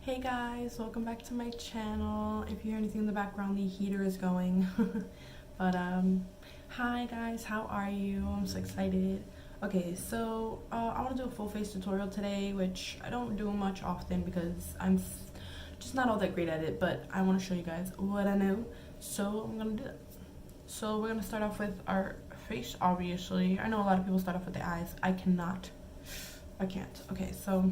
Hey guys, welcome back to my channel. If you hear anything in the background, the heater is going. but hi guys, how are you? I'm so excited. Okay, so I want to do a full face tutorial today, which I don't do much often because I'm just not all that great at it, but I want to show you guys what I know, so I'm gonna do that. So we're gonna start off with our face, obviously. I know a lot of people start off with the eyes. I can't. Okay, so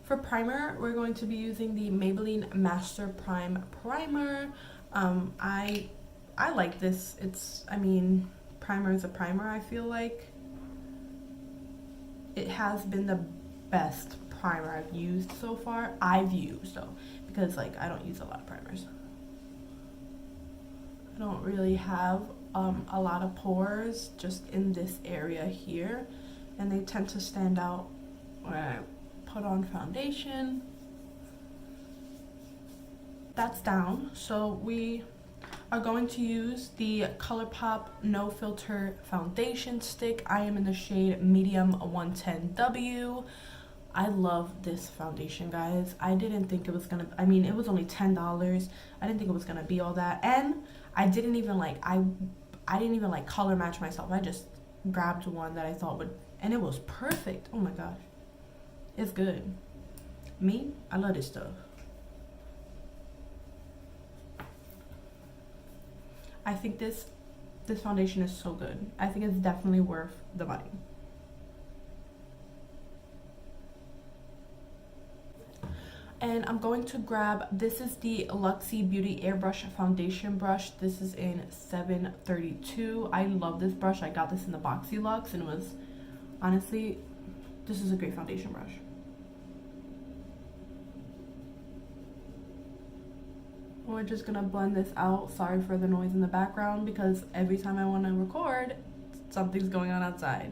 for primer, we're going to be using the Maybelline Master Prime Primer. I like this. Primer is a primer. I feel like it has been the best primer I've used so far. Because like I don't use a lot of primers. I don't really have a lot of pores just in this area here, and they tend to stand out when I put on foundation. That's down, so we are going to use the ColourPop No Filter Foundation Stick. I am in the shade Medium 110W. I love this foundation, guys. I didn't think it was gonna, it was only $10. I didn't think it was gonna be all that, and I didn't even like color match myself. I just grabbed one that I thought would, and it was perfect. Oh my gosh, it's good. I love this stuff. I think this foundation is so good. I think it's definitely worth the money. And I'm going to grab, this is the Luxie Beauty Airbrush Foundation Brush. This is in 732. I love this brush. I got this in the Boxy Luxe, and it was, honestly, this is a great foundation brush. We're just gonna blend this out. Sorry for the noise in the background, because every time I want to record, something's going on outside.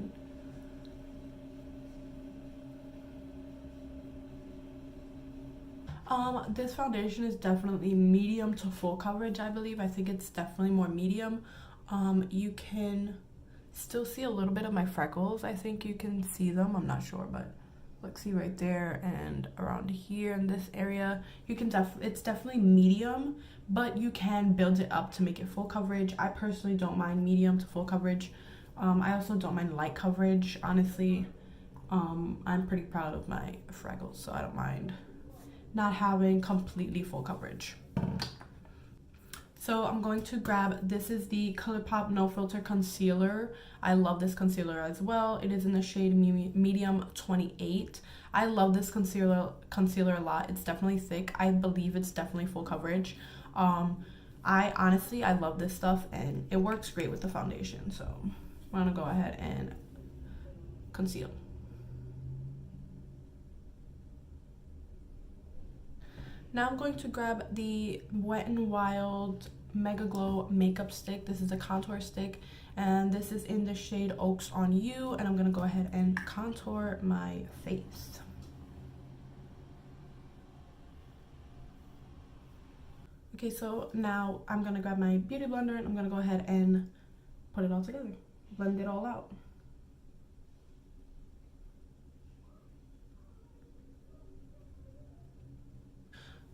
This foundation is definitely medium to full coverage, I believe. I think it's definitely more medium. You can still see a little bit of my freckles. I think you can see them. I'm not sure, but look, see right there and around here in this area. You can it's definitely medium, but you can build it up to make it full coverage. I personally don't mind medium to full coverage. I also don't mind light coverage, honestly. I'm pretty proud of my freckles, so I don't mind not having completely full coverage. So I'm going to grab, this is the ColourPop No Filter Concealer. I love this concealer as well. It is in the shade Medium 28. I love this concealer a lot. It's definitely thick. I believe it's definitely full coverage. I love this stuff, and it works great with the foundation. So I'm gonna go ahead and conceal. Now I'm going to grab the Wet n Wild Mega Glow Makeup Stick. This is a contour stick, and this is in the shade Oaks on You, and I'm gonna go ahead and contour my face. Okay, so now I'm gonna grab my beauty blender, and I'm gonna go ahead and put it all together, blend it all out.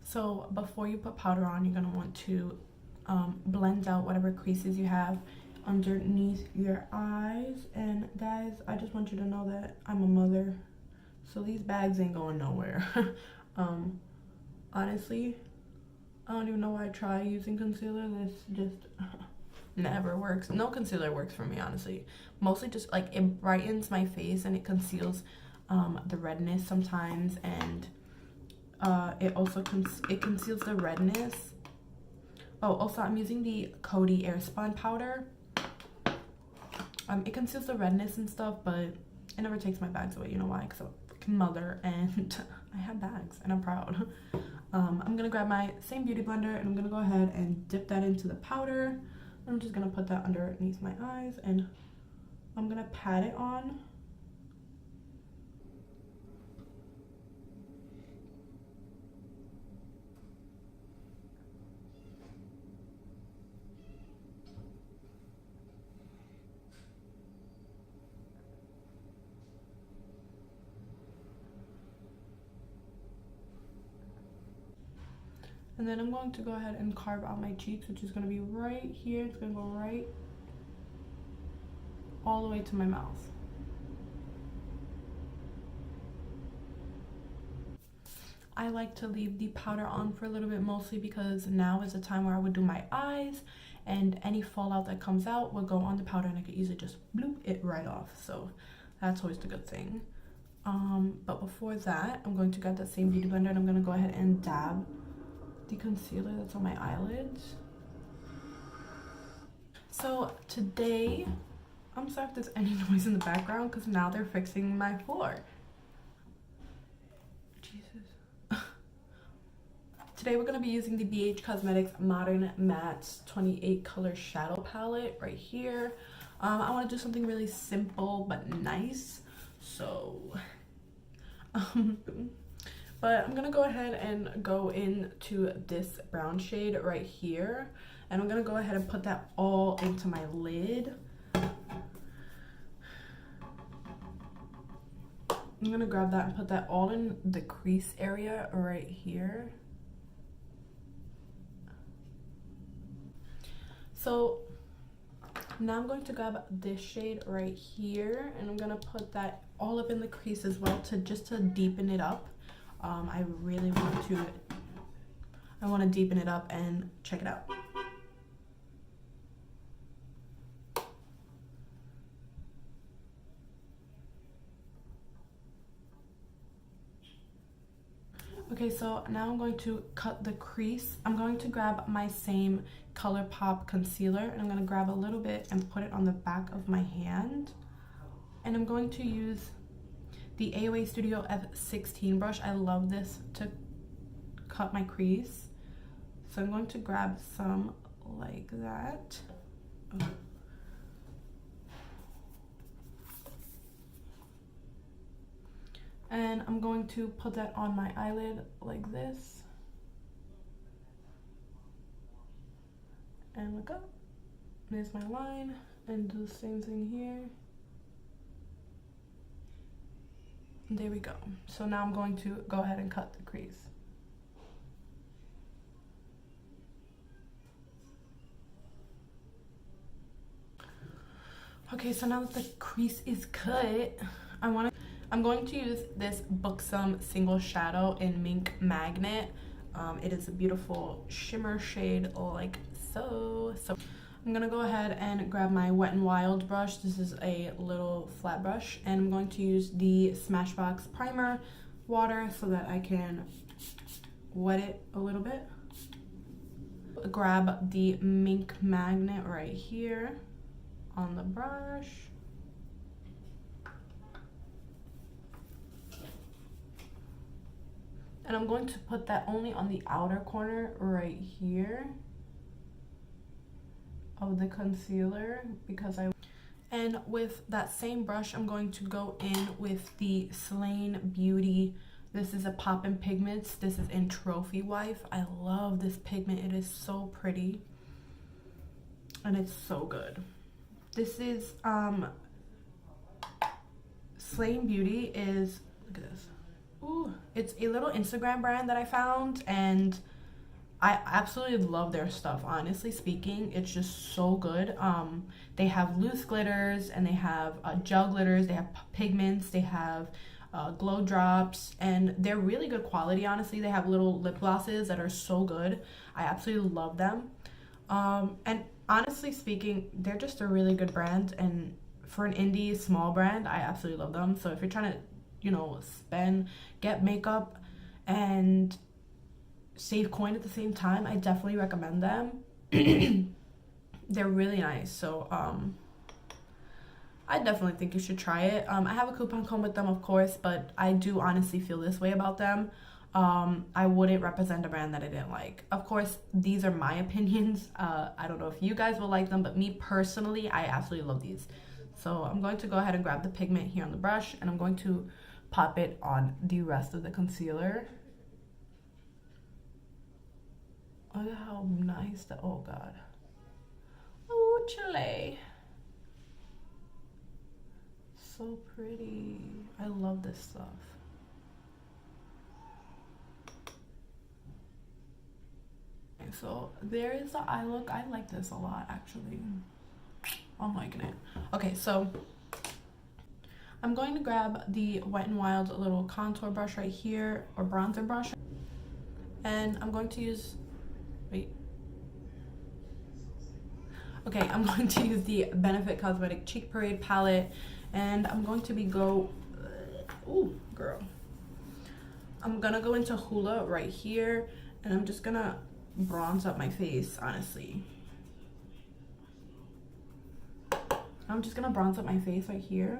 So before you put powder on, you're gonna want to blend out whatever creases you have underneath your eyes. And guys, I just want you to know that I'm a mother, so these bags ain't going nowhere. Honestly, I don't even know why I try using concealer. This just never works. No concealer works for me, honestly. Mostly just like it brightens my face and it conceals the redness sometimes, and it also conceals the redness. Oh, also I'm using the Coty Airspun powder. It conceals the redness and stuff, but it never takes my bags away. You know why? Because I'm a freaking mother, and I have bags, and I'm proud. I'm gonna grab my same beauty blender, and I'm gonna go ahead and dip that into the powder. I'm just gonna put that underneath my eyes, and I'm gonna pat it on. And then I'm going to go ahead and carve out my cheeks, which is going to be right here. It's going to go right all the way to my mouth. I like to leave the powder on for a little bit, mostly because now is the time where I would do my eyes, and any fallout that comes out will go on the powder and I could easily just bloop it right off. So that's always the good thing. But before that, I'm going to grab that same beauty blender and I'm going to go ahead and dab the concealer that's on my eyelids. So today, I'm sorry if there's any noise in the background because now they're fixing my floor. Jesus. Today we're going to be using the BH Cosmetics Modern Matte 28 Color Shadow Palette right here. I want to do something really simple but nice. So, but I'm going to go ahead and go into this brown shade right here. And I'm going to go ahead and put that all into my lid. I'm going to grab that and put that all in the crease area right here. So now I'm going to grab this shade right here and I'm going to put that all up in the crease as well to deepen it up. I really want to deepen it up and check it out. Okay, so now I'm going to cut the crease. I'm going to grab my same ColourPop concealer and I'm going to grab a little bit and put it on the back of my hand. And I'm going to use the AOA Studio F16 brush. I love this to cut my crease. So I'm going to grab some like that. Oh. And I'm going to put that on my eyelid like this. And look up. There's my line. And do the same thing here. And there we go. So now I'm going to go ahead and cut the crease. Okay, so now that the crease is cut, I'm going to use this Buxom Single Shadow in Mink Magnet. It is a beautiful shimmer shade like so. So I'm gonna go ahead and grab my Wet n Wild brush. This is a little flat brush, and I'm going to use the Smashbox Primer water so that I can wet it a little bit. Grab the Mink Magnet right here on the brush. And I'm going to put that only on the outer corner right here of the concealer and with that same brush I'm going to go in with the Slain Beauty. This is a Poppin' Pigments. This is in Trophy Wife. I love this pigment. It is so pretty and it's so good. This is Slain Beauty is, look at this. Ooh, it's a little Instagram brand that I found and I absolutely love their stuff. Honestly speaking, it's just so good. They have loose glitters and they have gel glitters, they have pigments, they have glow drops, and they're really good quality. Honestly, they have little lip glosses that are so good. I absolutely love them. And honestly speaking, they're just a really good brand, and for an indie small brand, I absolutely love them. So if you're trying to, you know, get makeup and save coin at the same time, I definitely recommend them. They're really nice. So I definitely think you should try it. I have a coupon code with them, of course, but I do honestly feel this way about them. I wouldn't represent a brand that I didn't like. Of course, these are my opinions. I don't know if you guys will like them, but me personally, I absolutely love these. So I'm going to go ahead and grab the pigment here on the brush, and I'm going to pop it on the rest of the concealer. Look at how nice that, oh god. Oh, Chile. So pretty. I love this stuff. so there is the eye look. I like this a lot, actually. I'm liking it. Okay, so I'm going to grab the Wet n Wild little contour brush right here, or bronzer brush, and I'm going to use, I'm going to use the Benefit Cosmetic Cheek Parade palette, and I'm going to I'm gonna go into Hoola right here, and I'm just gonna bronze up my face, honestly. I'm just gonna bronze up my face right here.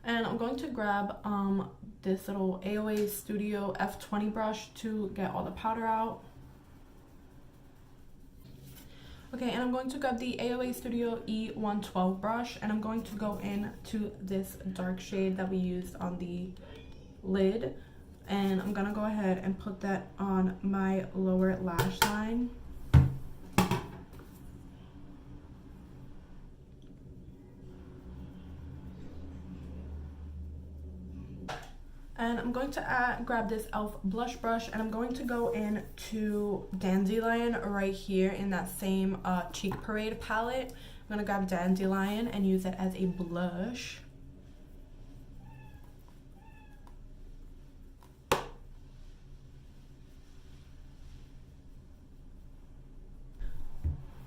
And I'm going to grab this little AOA Studio F20 brush to get all the powder out. Okay, and I'm going to grab the AOA Studio E112 brush, and I'm going to go into this dark shade that we used on the lid, and I'm gonna go ahead and put that on my lower lash line. And I'm going to grab this e.l.f. blush brush, and I'm going to go into Dandelion right here in that same Cheek Parade palette. I'm going to grab Dandelion and use it as a blush.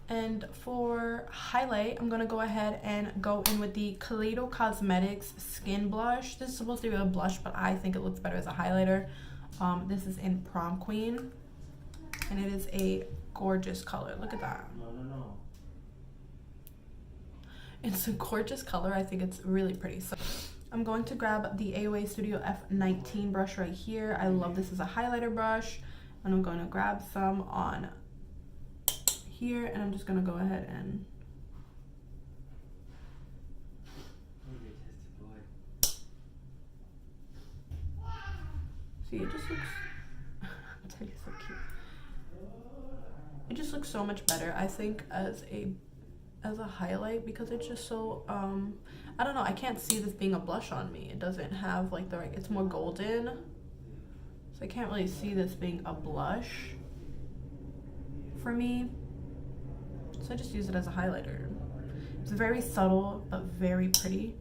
And for highlight, I'm going to go ahead and go in with the Kaleido Cosmetics Skin Blush. This is supposed to be a blush, but I think it looks better as a highlighter. This is in Prom Queen, and it is a gorgeous color. Look at that. No. It's a gorgeous color. I think it's really pretty. So I'm going to grab the AOA Studio F19 brush right here. I love this as a highlighter brush, and I'm going to grab some on here, and I'm just gonna go ahead and see, it just looks so cute. It just looks so much better, I think, as a highlight, because it's just so I don't know, I can't see this being a blush on me. It doesn't have like the right, it's more golden, so I can't really see this being a blush for me. So I just use it as a highlighter. It's very subtle, but very pretty,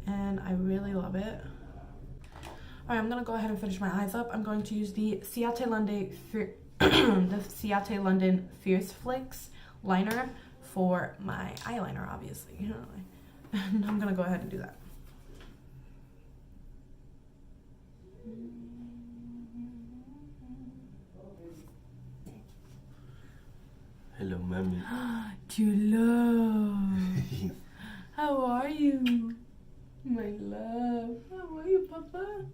and I really love it. All right, I'm gonna go ahead and finish my eyes up. I'm going to use the Ciate London Fierce Flicks liner for my eyeliner, obviously. You know, and I'm gonna go ahead and do that. Hello, mommy. Chula. How are you? My love. How are you, Papa?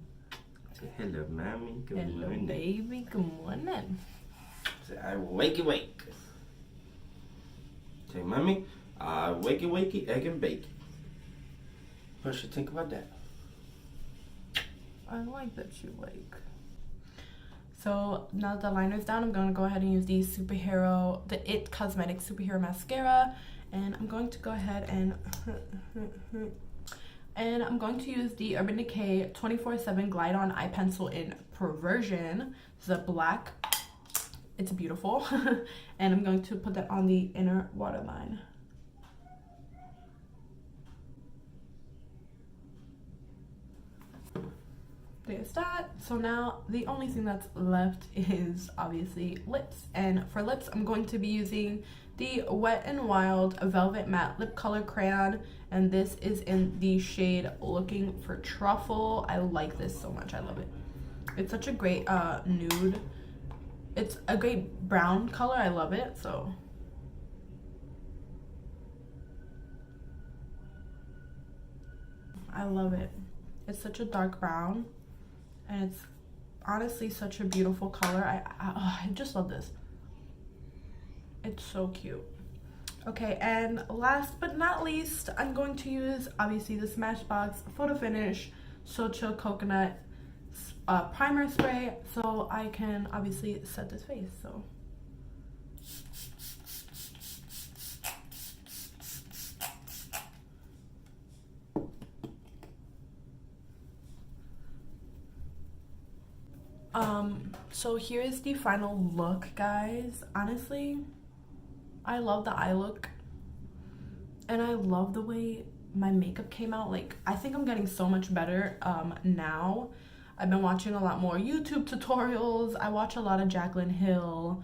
Say hello, mommy. Good Hello, morning. baby. Good morning. Say, I wake. Say, mommy, I wakey, egg and bake. What you think about that? I like that you like. So now that the liner's down, I'm going to go ahead and use the IT Cosmetics Superhero Mascara. And I'm going to go ahead and I'm going to use the Urban Decay 24/7 Glide On Eye Pencil in Perversion. This is a black. It's beautiful. And I'm going to put that on the inner waterline. There's that. So now the only thing that's left is obviously lips, and for lips I'm going to be using the Wet n Wild Velvet Matte Lip Color Crayon, and this is in the shade Looking for Truffle. I like this so much. I love it. It's such a great nude. It's a great brown color. I love it. So I love it. It's such a dark brown, and it's honestly such a beautiful color. I just love this. It's so cute. Okay, and last but not least, I'm going to use obviously the Smashbox Photo Finish So Chill Coconut primer spray, so I can obviously set this face. So So here is the final look, guys. Honestly, I love the eye look, and I love the way my makeup came out. Like, I think I'm getting so much better now. I've been watching a lot more YouTube tutorials. I watch a lot of Jaclyn Hill.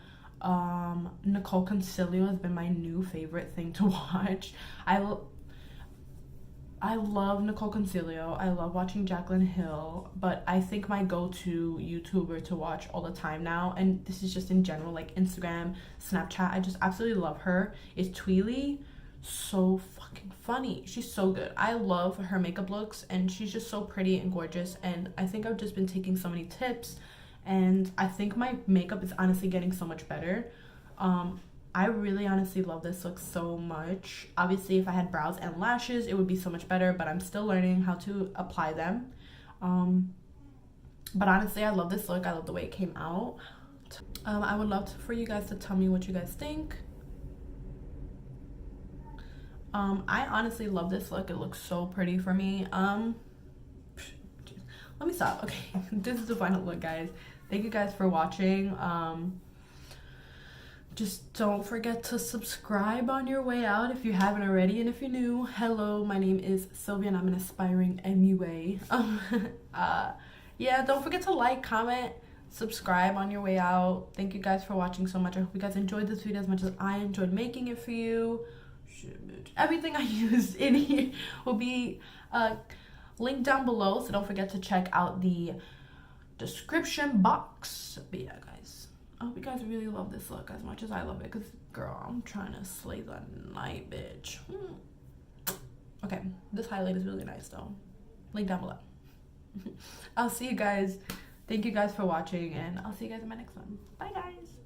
Nicole Concilio has been my new favorite thing to watch. I love Nicole Concilio. I love watching Jaclyn Hill, but I think my go-to YouTuber to watch all the time now, and this is just in general, like Instagram, Snapchat, I just absolutely love her, is Tweely. So fucking funny. She's so good. I love her makeup looks, and she's just so pretty and gorgeous, and I think I've just been taking so many tips, and I think my makeup is honestly getting so much better. I really honestly love this look so much. Obviously, if I had brows and lashes, it would be so much better, but I'm still learning how to apply them. But honestly, I love this look. I love the way it came out. I would love for you guys to tell me what you guys think. I honestly love this look. It looks so pretty for me. Let me stop. Okay, this is the final look, guys. Thank you guys for watching. Just don't forget to subscribe on your way out if you haven't already, and if you're new, hello, my name is Sylvia and I'm an aspiring MUA. Yeah, don't forget to like, comment, subscribe on your way out. Thank you guys for watching so much. I hope you guys enjoyed this video as much as I enjoyed making it for you. Everything I used in here will be linked down below, so don't forget to check out the description box. But yeah, guys, I hope you guys really love this look as much as I love it, because girl, I'm trying to slay the night, bitch. Okay, this highlight is really nice though. Link down below. I'll see you guys. Thank you guys for watching, and I'll see you guys in my next one. Bye, guys.